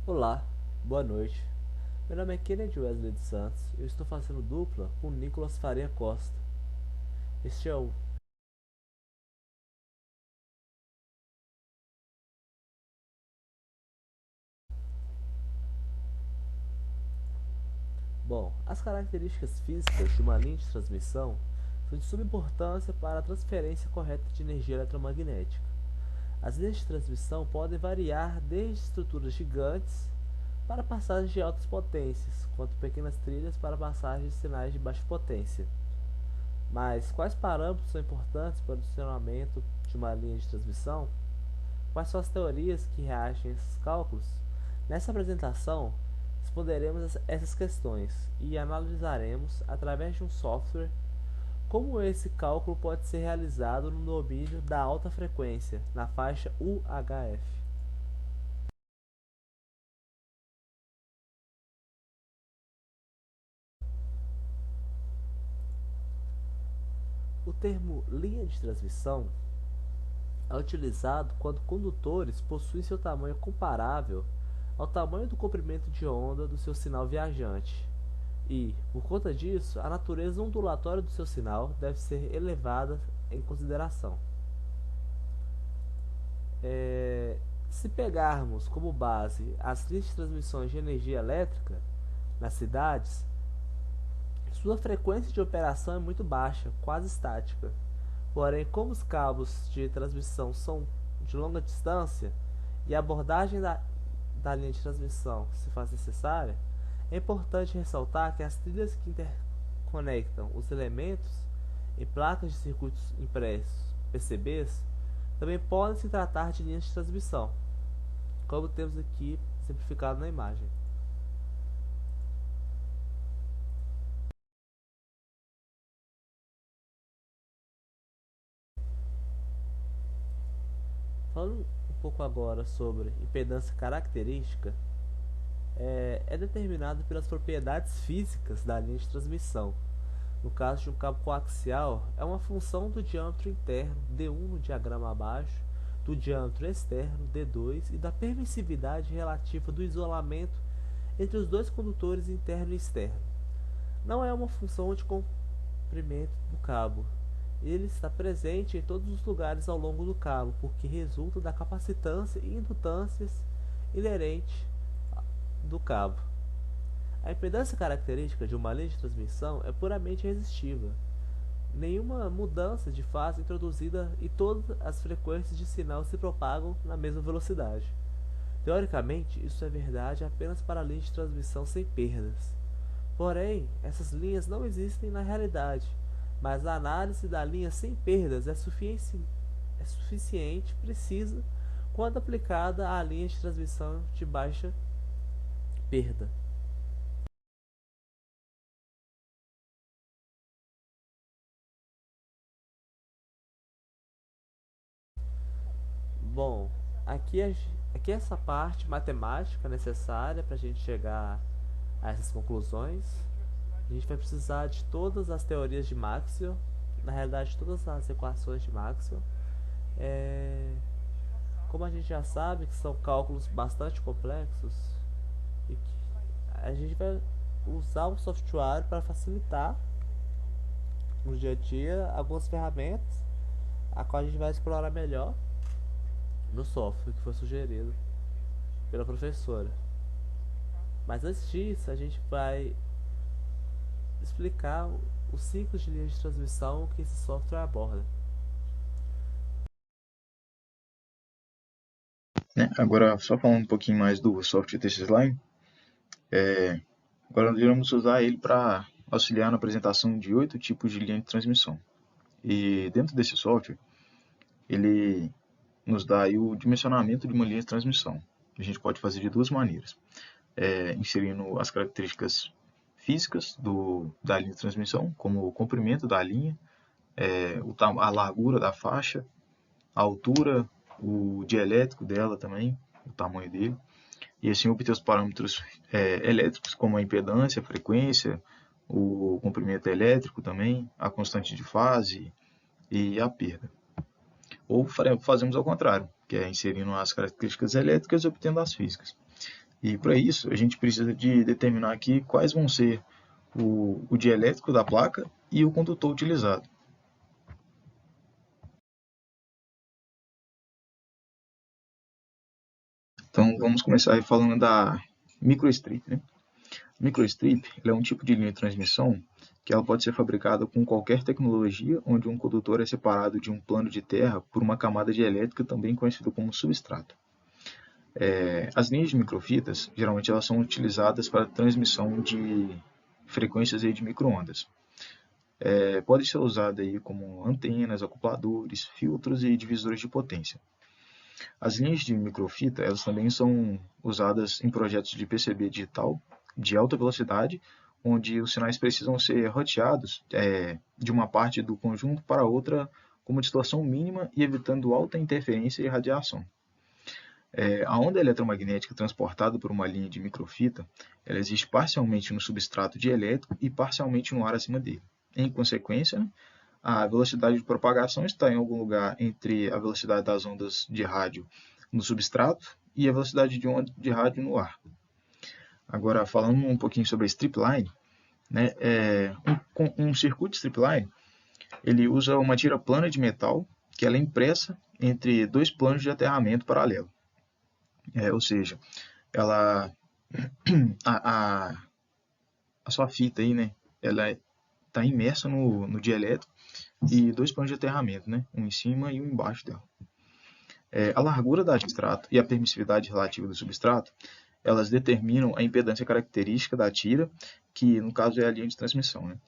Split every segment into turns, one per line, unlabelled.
Olá, boa noite. Meu nome é Kennedy Wesley dos Santos e eu estou fazendo dupla com Nicolas Faria Costa. Este é o. Bom, as características físicas de uma linha de transmissão são de suma importância para a transferência correta de energia eletromagnética. As linhas de transmissão podem variar desde estruturas gigantes para passagens de altas potências, quanto pequenas trilhas para passagens de sinais de baixa potência. Mas quais parâmetros são importantes para o funcionamento de uma linha de transmissão? Quais são as teorias que reagem a esses cálculos? Nessa apresentação, responderemos essas questões e analisaremos, através de um software, como esse cálculo pode ser realizado no domínio da alta frequência, na faixa UHF. O termo linha de transmissão é utilizado quando condutores possuem seu tamanho comparável ao tamanho do comprimento de onda do seu sinal viajante. E, por conta disso, a natureza ondulatória do seu sinal deve ser elevada em consideração. Se pegarmos como base as linhas de transmissões de energia elétrica nas cidades, sua frequência de operação é muito baixa, quase estática. Porém, como os cabos de transmissão são de longa distância e a abordagem da linha de transmissão se faz necessária, é importante ressaltar que as trilhas que interconectam os elementos em placas de circuitos impressos, PCBs, também podem se tratar de linhas de transmissão, como temos aqui simplificado na imagem. Falando um pouco agora sobre impedância característica, é determinado pelas propriedades físicas da linha de transmissão. No caso de um cabo coaxial, é uma função do diâmetro interno D1 no diagrama abaixo, do diâmetro externo D2 e da permissividade relativa do isolamento entre os dois condutores interno e externo. Não é uma função de comprimento do cabo. Ele está presente em todos os lugares ao longo do cabo, porque resulta da capacitância e indutâncias inerente do cabo. A impedância característica de uma linha de transmissão é puramente resistiva. Nenhuma mudança de fase é introduzida e todas as frequências de sinal se propagam na mesma velocidade. Teoricamente, isso é verdade apenas para linhas de transmissão sem perdas. Porém, essas linhas não existem na realidade, mas a análise da linha sem perdas é suficiente precisa quando aplicada à linha de transmissão de baixa perda. Bom, aqui, aqui é essa parte matemática necessária para a gente chegar a essas conclusões. A gente vai precisar de todas as teorias de Maxwell, na realidade todas as equações de Maxwell. É, Como a gente já sabe que são cálculos bastante complexos e que a gente vai usar o software para facilitar no dia a dia algumas ferramentas a qual a gente vai explorar melhor no software que foi sugerido pela professora. Mas antes disso, a gente vai explicar os ciclos de linha de transmissão que esse software aborda.
Né? Agora, só falando um pouquinho mais do software TXLine, agora nós iremos usar ele para auxiliar na apresentação de 8 tipos de linha de transmissão. E dentro desse software, ele nos dá aí o dimensionamento de uma linha de transmissão. A gente pode fazer de duas maneiras, inserindo as características físicas da linha de transmissão, como o comprimento da linha, a largura da faixa, a altura, o dielétrico dela também, o tamanho dele, e assim obter os parâmetros elétricos, como a impedância, a frequência, o comprimento elétrico também, a constante de fase e a perda. Ou fazemos ao contrário, que é inserindo as características elétricas e obtendo as físicas. E para isso, a gente precisa de determinar aqui quais vão ser o dielétrico da placa e o condutor utilizado. Então, vamos começar aí falando da microstrip, né? Microstrip é um tipo de linha de transmissão que ela pode ser fabricada com qualquer tecnologia, onde um condutor é separado de um plano de terra por uma camada dielétrica, também conhecida como substrato. As linhas de microfitas, geralmente elas são utilizadas para transmissão de frequências aí de microondas. Pode ser usada aí como antenas, acopladores, filtros e divisores de potência. As linhas de microfita, elas também são usadas em projetos de PCB digital de alta velocidade, onde os sinais precisam ser roteados de uma parte do conjunto para outra com uma distorção mínima e evitando alta interferência e radiação. A onda eletromagnética transportada por uma linha de microfita, ela existe parcialmente no substrato dielétrico e parcialmente no ar acima dele. Em consequência, a velocidade de propagação está em algum lugar entre a velocidade das ondas de rádio no substrato e a velocidade de onda de rádio no ar. Agora, falando um pouquinho sobre a stripline, né, um circuito stripline, ele usa uma tira plana de metal que ela é impressa entre dois planos de aterramento paralelo. Ou seja, ela, a sua fita aí, né, ela está imersa no dielétrico e dois planos de aterramento, né, um em cima e um embaixo dela. A largura da substrato e a permissividade relativa do substrato, elas determinam a impedância característica da tira, que no caso é a linha de transmissão, né?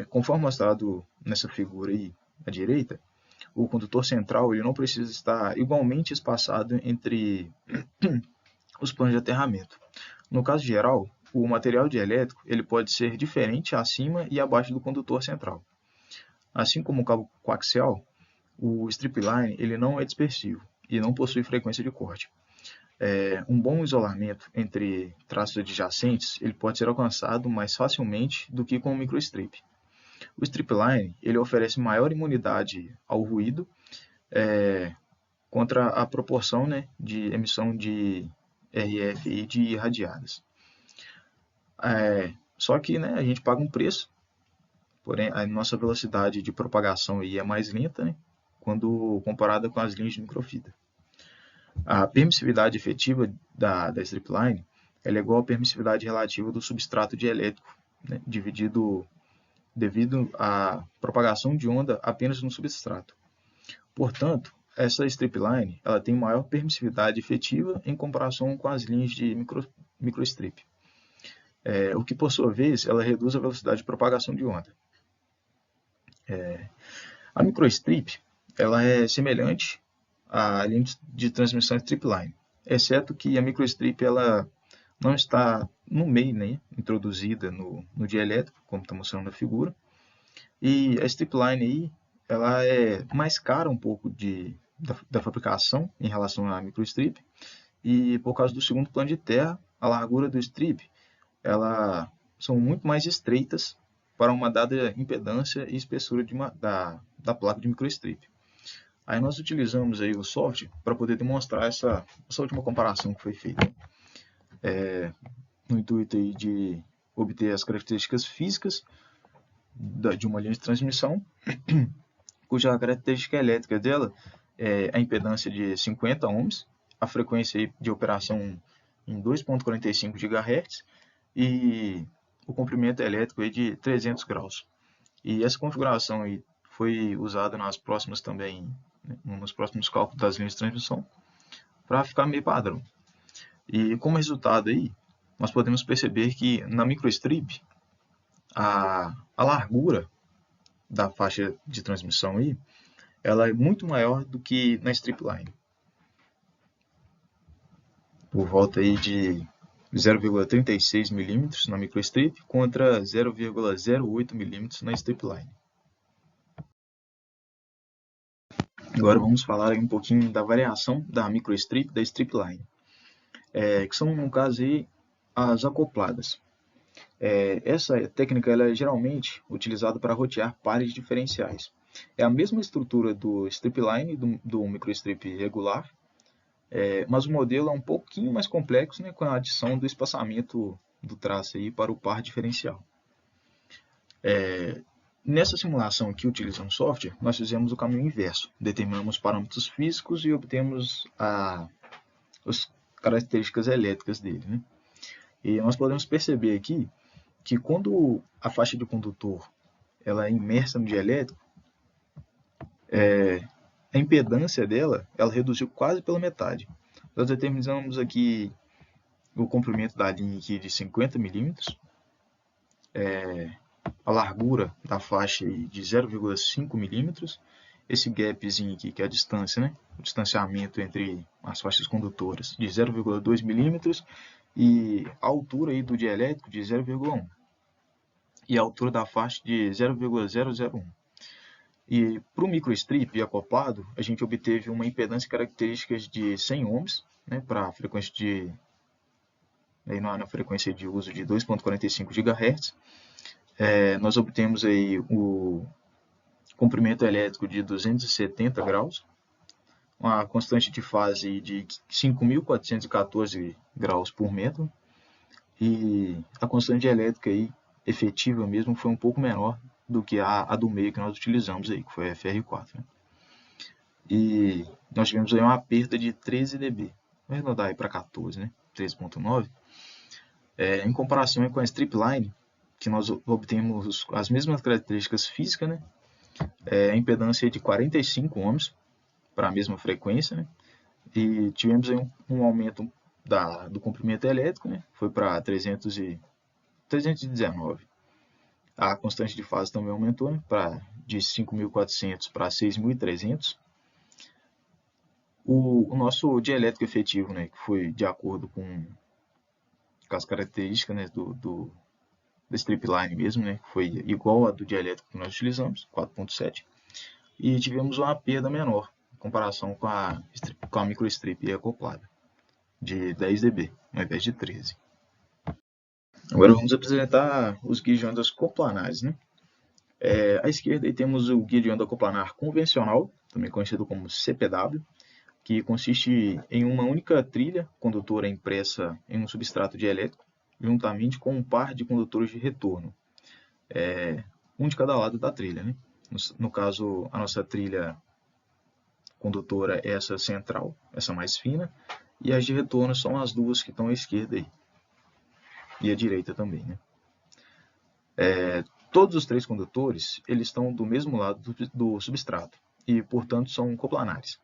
Conforme mostrado nessa figura aí à direita, o condutor central ele não precisa estar igualmente espaçado entre os planos de aterramento. No caso geral, o material dielétrico ele pode ser diferente acima e abaixo do condutor central. Assim como o cabo coaxial, o stripline ele não é dispersivo e não possui frequência de corte. Um bom isolamento entre traços adjacentes ele pode ser alcançado mais facilmente do que com o microstrip. O stripline ele oferece maior imunidade ao ruído contra a proporção, né, de emissão de RF e de irradiadas. Só que, né, a gente paga um preço, porém a nossa velocidade de propagação aí é mais lenta, né, quando comparada com as linhas de microfita. A permissividade efetiva da stripline é igual à permissividade relativa do substrato dielétrico, né, devido à propagação de onda apenas no substrato. Portanto, essa stripline ela tem maior permissividade efetiva em comparação com as linhas de microstrip, o que, por sua vez, ela reduz a velocidade de propagação de onda. A microstrip ela é semelhante à linha de transmissão stripline, exceto que a microstrip ela não está no meio, né, introduzida no dielétrico, como está mostrando na figura, e a stripline aí, ela é mais cara um pouco da fabricação em relação à microstrip, e por causa do segundo plano de terra, a largura do strip, elas são muito mais estreitas para uma dada impedância e espessura da placa de microstrip. Aí nós utilizamos aí o software para poder demonstrar essa última comparação que foi feita. No intuito aí de obter as características físicas de uma linha de transmissão, cuja característica elétrica dela é a impedância de 50 ohms, a frequência de operação em 2.45 GHz e o comprimento elétrico aí de 300 graus. E essa configuração aí foi usada nas próximas também, né, nos próximos cálculos das linhas de transmissão, para ficar meio padrão. E como resultado aí, nós podemos perceber que na microstrip, a largura da faixa de transmissão aí, ela é muito maior do que na stripline. Por volta aí de 0,36 mm na microstrip contra 0,08 mm na stripline. Agora vamos falar um pouquinho da variação da microstrip e da stripline, que são, no caso, aí, as acopladas. Essa técnica ela é geralmente utilizada para rotear pares diferenciais. É a mesma estrutura do stripline, do microstrip regular, Mas o modelo é um pouquinho mais complexo, né, com a adição do espaçamento do traço aí para o par diferencial. Nessa simulação que utilizamos software, nós fizemos o caminho inverso. Determinamos parâmetros físicos e obtemos as características elétricas dele, né? E nós podemos perceber aqui que quando a faixa de condutor ela é imersa no dielétrico, a impedância dela ela reduziu quase pela metade. Nós determinamos aqui o comprimento da linha aqui de 50 milímetros, a largura da faixa de 0,5 milímetros, esse gapzinho aqui que é a distância, né? O distanciamento entre as faixas condutoras de 0,2 milímetros e a altura aí do dielétrico de 0,1 e a altura da faixa de 0,001. E para o microstrip acoplado, a gente obteve uma impedância e características de 100 ohms, né, para a frequência de na frequência de uso de 2.45 GHz. Nós obtemos aí o comprimento elétrico de 270 graus, uma constante de fase de 5.414 graus por metro, e a constante elétrica aí, efetiva mesmo foi um pouco menor do que a do meio que nós utilizamos aí, que foi a FR4. Né? E nós tivemos aí uma perda de 13 dB. Vamos arredondar aí para 14, né? 13.9. Em comparação com a stripline, que nós obtemos as mesmas características físicas, né? A impedância de 45 ohms para a mesma frequência, né? E tivemos aí um aumento do comprimento elétrico, né? Foi para 319. A constante de fase também aumentou, né? De 5.400 para 6.300. O nosso dielétrico efetivo, né? Que foi de acordo com as características, né? do stripline mesmo, né? Que foi igual a do dielétrico que nós utilizamos, 4.7. E tivemos uma perda menor em comparação com a microstrip acoplada, de 10 dB, ao invés de 13. Agora vamos apresentar os guias de ondas coplanares, né? À esquerda aí temos o guia de onda coplanar convencional, também conhecido como CPW, que consiste em uma única trilha condutora impressa em um substrato dielétrico, juntamente com um par de condutores de retorno, um de cada lado da trilha, né? No caso, a nossa trilha condutora é essa central, essa mais fina, e as de retorno são as duas que estão à esquerda aí, e à direita também, né? Todos os três condutores eles estão do mesmo lado do substrato e, portanto, são coplanares.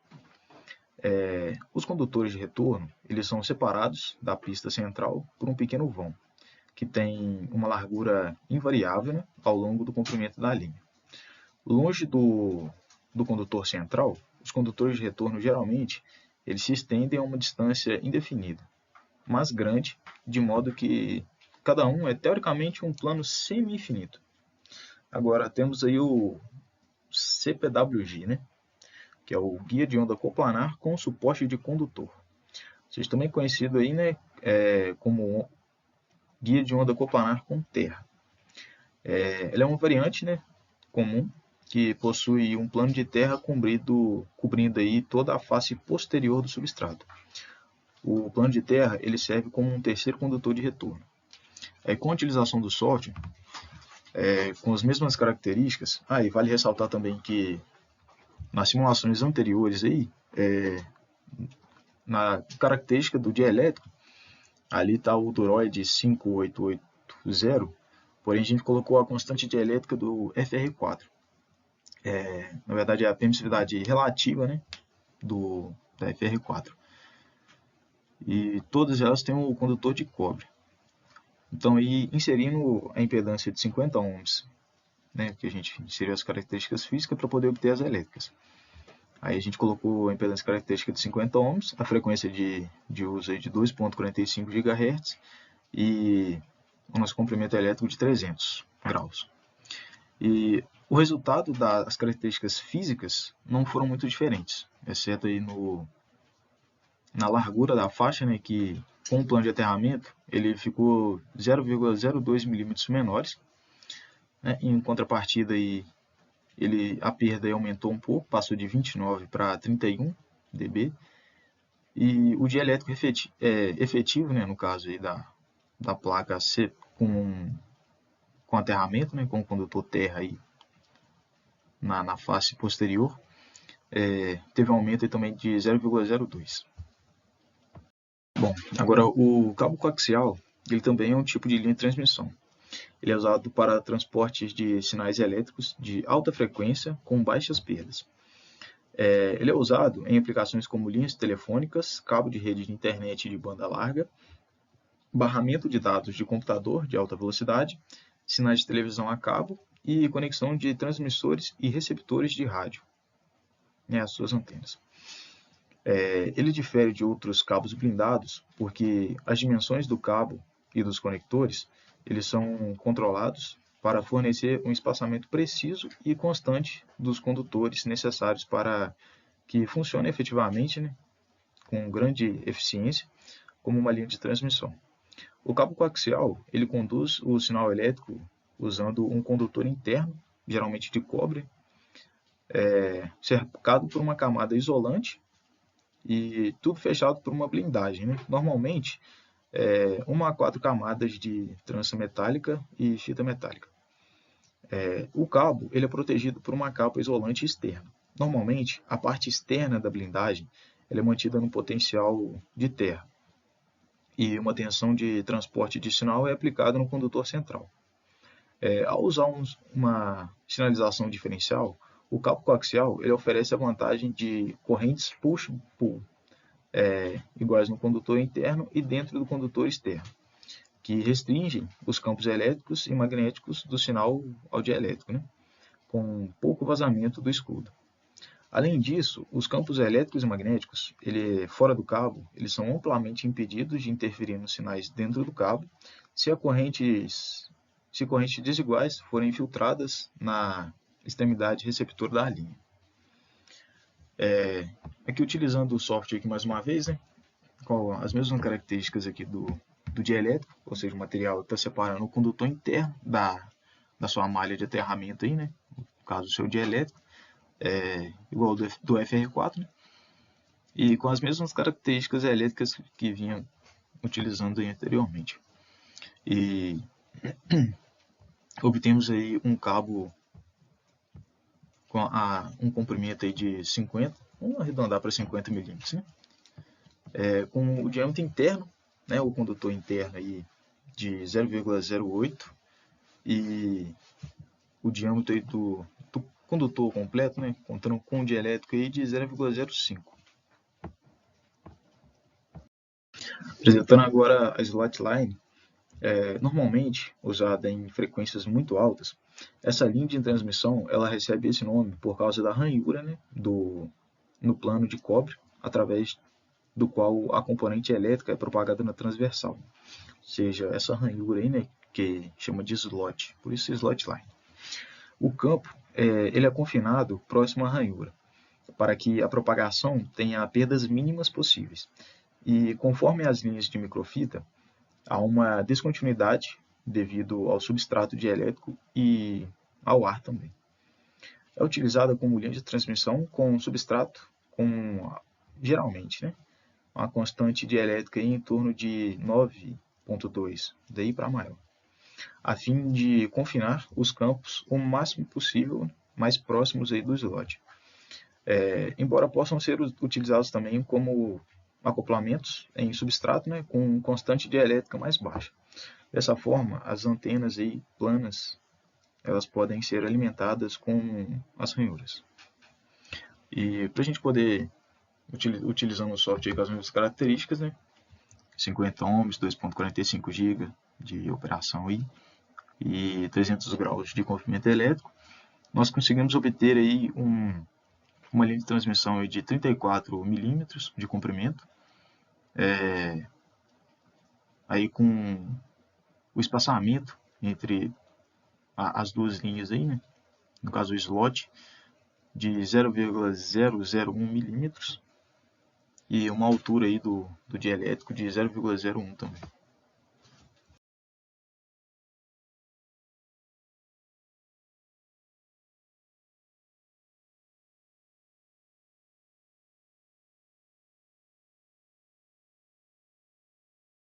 Os condutores de retorno eles são separados da pista central por um pequeno vão, que tem uma largura invariável, né, ao longo do comprimento da linha. Longe do condutor central, os condutores de retorno geralmente eles se estendem a uma distância indefinida, mas grande, de modo que cada um é teoricamente um plano semi-infinito. Agora temos aí o CPWG, né? Que é o guia de onda coplanar com suporte de condutor. Vocês também conhecido aí, né, como guia de onda coplanar com terra. Ele é uma variante, né, comum que possui um plano de terra cobrindo aí toda a face posterior do substrato. O plano de terra ele serve como um terceiro condutor de retorno. Com a utilização do software, com as mesmas características, e vale ressaltar também que nas simulações anteriores aí, na característica do dielétrico, ali está o toroide 5880, porém a gente colocou a constante dielétrica do FR4. Na verdade é a permissividade relativa, né, da FR4. E todas elas têm um condutor de cobre. Então, aí, inserindo a impedância de 50 ohms, né, que a gente inseriu as características físicas para poder obter as elétricas. Aí a gente colocou a impedância característica de 50 ohms, a frequência de uso aí de 2.45 GHz e o nosso comprimento elétrico de 300 graus. E o resultado das características físicas não foram muito diferentes, exceto aí na largura da faixa, né, que com o plano de aterramento ele ficou 0,02 milímetros menores, né, em contrapartida aí, a perda aumentou um pouco, passou de 29 para 31 dB, E o dielétrico efetivo, né, no caso aí da placa C com aterramento, né, com o condutor terra aí na face posterior, teve um aumento aí também de 0,02. Bom, agora o cabo coaxial, ele também é um tipo de linha de transmissão. Ele é usado para transportes de sinais elétricos de alta frequência com baixas perdas. Ele é usado em aplicações como linhas telefônicas, cabo de rede de internet de banda larga, barramento de dados de computador de alta velocidade, sinais de televisão a cabo e conexão de transmissores e receptores de rádio, né, as suas antenas. Ele difere de outros cabos blindados porque as dimensões do cabo e dos conectores eles são controlados para fornecer um espaçamento preciso e constante dos condutores necessários para que funcione efetivamente, né, com grande eficiência, como uma linha de transmissão. O cabo coaxial ele conduz o sinal elétrico usando um condutor interno, geralmente de cobre, cercado por uma camada isolante e tudo fechado por uma blindagem, né? Normalmente, 1 a 4 camadas de trança metálica e fita metálica. O cabo ele é protegido por uma capa isolante externa. Normalmente, a parte externa da blindagem ela é mantida no potencial de terra e uma tensão de transporte de sinal é aplicada no condutor central. Ao usar uma sinalização diferencial, o cabo coaxial ele oferece a vantagem de correntes push-pull, iguais no condutor interno e dentro do condutor externo, que restringem os campos elétricos e magnéticos do sinal audioelétrico, né, com pouco vazamento do escudo. Além disso, os campos elétricos e magnéticos, fora do cabo, eles são amplamente impedidos de interferir nos sinais dentro do cabo se correntes desiguais forem infiltradas na extremidade receptora da linha. Aqui utilizando o software aqui mais uma vez, né, com as mesmas características aqui do dielétrico, ou seja, o material está separando o condutor interno da sua malha de aterramento aí, né, no caso do seu dielétrico, igual ao do FR4, né, e com as mesmas características elétricas que vinha utilizando aí anteriormente. E obtemos aí um cabo com um comprimento aí de 50, vamos arredondar para 50 milímetros, né? Com o diâmetro interno, né, o condutor interno aí de 0,08 e o diâmetro aí do condutor completo, né, contando com o dielétrico aí de 0,05. Apresentando agora a slot line, normalmente usada em frequências muito altas, essa linha de transmissão ela recebe esse nome por causa da ranhura, né, no plano de cobre, através do qual a componente elétrica é propagada na transversal. Ou seja, essa ranhura aí, né, que chama de slot, por isso slot line. O campo ele é confinado próximo à ranhura, para que a propagação tenha perdas mínimas possíveis. E conforme as linhas de microfita, há uma descontinuidade devido ao substrato dielétrico e ao ar também. É utilizada como linha de transmissão com substrato geralmente, né, uma constante dielétrica em torno de 9,2, daí para maior, a fim de confinar os campos o máximo possível mais próximos aí do slot. Embora possam ser utilizados também como acoplamentos em substrato, né, com constante dielétrica mais baixa. Dessa forma, as antenas aí planas elas podem ser alimentadas com as ranhuras. E para a gente poder, utilizando o software com as mesmas características, né, 50 ohms, 2.45 GB de operação aí, e 300 graus de comprimento elétrico, nós conseguimos obter aí uma linha de transmissão aí de 34 milímetros de comprimento, aí com o espaçamento entre as duas linhas aí, né, no caso o slot, de 0,001 milímetros e uma altura aí do dielétrico de 0,01 também.